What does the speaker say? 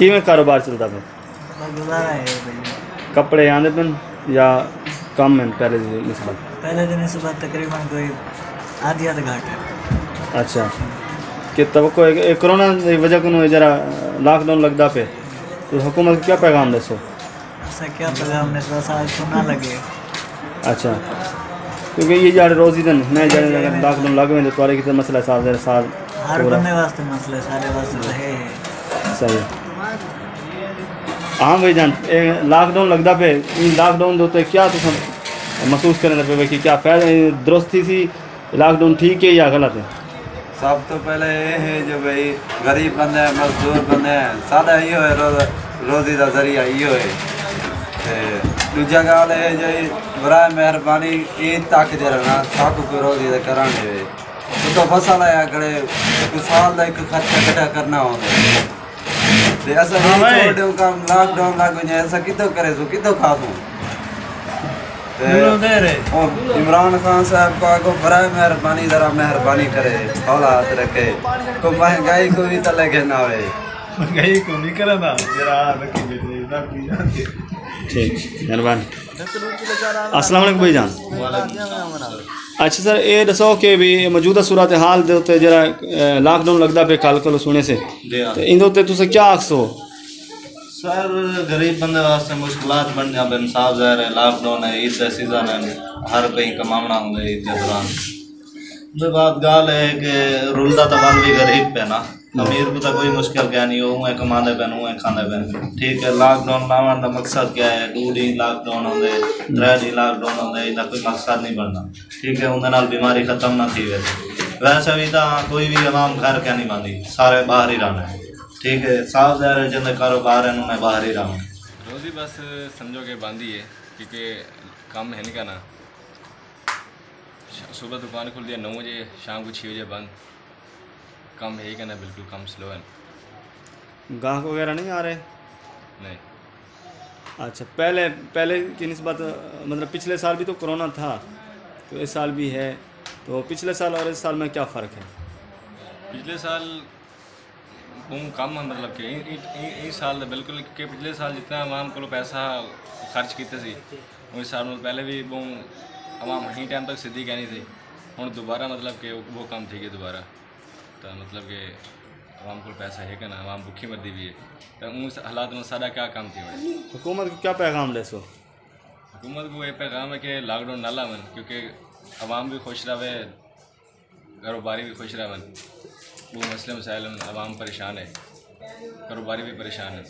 किवें कारोबार चलता पे? गुजारा है भाई। कपड़े आने पिन या कम है पहले की निस्बत? पहले दिन सुबह तकरीबन कोई आधी आध घाट है। अच्छा, कि तवक्को है कोरोना की वजह को जरा लॉकडाउन लगता पे तो हुकूमत को क्या पैगाम दसो? ऐसा क्या पैगाम ने साल तो ना लगे। अच्छा, क्योंकि ये जाड़े रोज़ी दिन मैं जाने अगर लॉकडाउन लग गए तो तुम्हारे कितने मसला साल साल हर पूरा बंदे वास्ते मसले सारे वास्ते रहे है। सही। हाँ भाई जान लॉकडाउन लगता पे लॉकडाउन दे क्या तुम महसूस करने पे कि क्या दुरुस्त थी लॉकडाउन ठीक है या गलत है? सब तो पहले ये है जो भाई गरीब बंदे हैं मजदूर बंदे हैं सादा यो है रोजी का जरिया यो है। दूजा गल है जो बराए मेहरबानी ईद तक जो रहना ताकू को रोजी कराने तो फसल आया करे एक साल का एक खर्चा इकट्ठा करना होता ऐसा काम लॉकडाउन लग गए ऐसा कितो करे सो कितो खा सो। इमरान खान साहब को आगो बराए मेहरबानी जरा मेहरबानी करे औलाद रखे को महंगाई को भी तले के ना हो महंगाई को नहीं करना जरा रखी ठीक मेहरबानी। अस्सलाम वालेकुम भाईजान। अच्छा सर ये दसो कि भी मौजूदा सूरत हाल दे उत्ते जरा लॉकडाउन लगता पे कल को सुने से तो इंदे उत्ते तुसे क्या आखसो? सर गरीब बंदे वास्ते मुश्किलात बन जा बेन साहब ज़ाहिर है लॉकडाउन है ईद का सीज़न है हर कहीं कमाना होंगे ईद के दौरान। तो बात गाल है कि रुलदा तो बन भी गरीब पे ना अमीर को तो कोई मुश्किल क्या नहीं हो कमाने पे हुए खाने पे ठीक है। लॉकडाउन लाने का मकसद क्या है 2 दिन लॉकडाउन होंगे 3 दिन लॉकडाउन होंगे इसका कोई मकसद नहीं बनना ठीक है। उनके नाल बीमारी खत्म ना थी वैसे भी तो कोई भी आवाम घर क्या नहीं बांधी सारे बाहर ही रहना है ठीक है। साफ ज़ाहिर जिन कारोबार है उन्हें बाहर ही रहना रोज़ी बस समझो कि बांधी है क्योंकि काम है नहीं का ना सुबह दुकान खुल दिया 9 बजे शाम को 6 बजे बंद कम है ही का ना बिल्कुल कम स्लो है। गाहक वगैरह नहीं आ रहे? नहीं। अच्छा पहले की निस्बत मतलब पिछले साल भी तो कोरोना था तो इस साल भी है तो पिछले साल और इस साल में क्या फ़र्क है? पिछले साल कम है मतलब कि इस साल बिल्कुल कि पिछले साल जितना आवाम को पैसा खर्च किए थे उस साल में पहले भी आवाम ही टाइम तक सीधी कहनी थी हूँ दोबारा मतलब कि वो कम थी दोबारा तो मतलब कि आवाम को पैसा है कि ना आवाम भुखी मरदी भी है तो उस हालात में सारा क्या काम थी बड़े। हुकूमत को क्या पैगाम दे सो? हुकूमत को ये पैगाम है कि लॉकडाउन ना लावन क्योंकि आवाम भी खुश रहे कारोबारी भी खुश रहें वो मसले मसाइल आवाम परेशान है कारोबारी भी परेशान है।